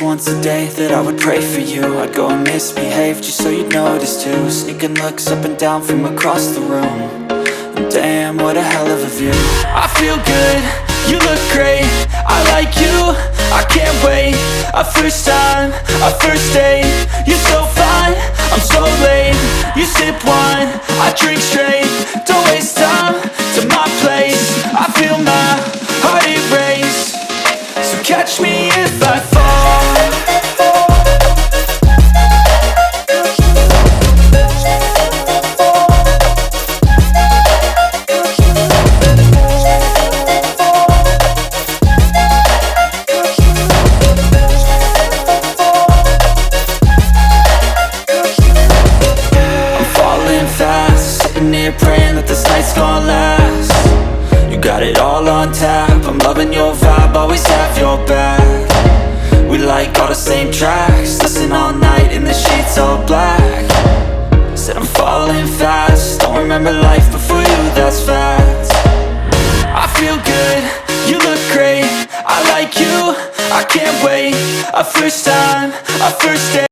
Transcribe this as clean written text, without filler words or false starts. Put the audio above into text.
least once a day that I would pray for you. I'd go and misbehave just so you'd notice too. Sneaking looks up and down from across the room. And damn, what a hell of a view. I feel good, you look great, I like you, I can't wait. A first time, a first date. You're so fine, I'm so late. You sip wine, I drink straight. Don't waste time to my place. I feel my heart erase. So catch me if I fall. Praying that this night's gonna last. You got it all on tap, I'm loving your vibe, always have your back. We like all the same tracks, listen all night in the sheets all black. Said I'm falling fast, don't remember life before you, that's fact. I feel good, you look great, I like you, I can't wait. A first time, a first date.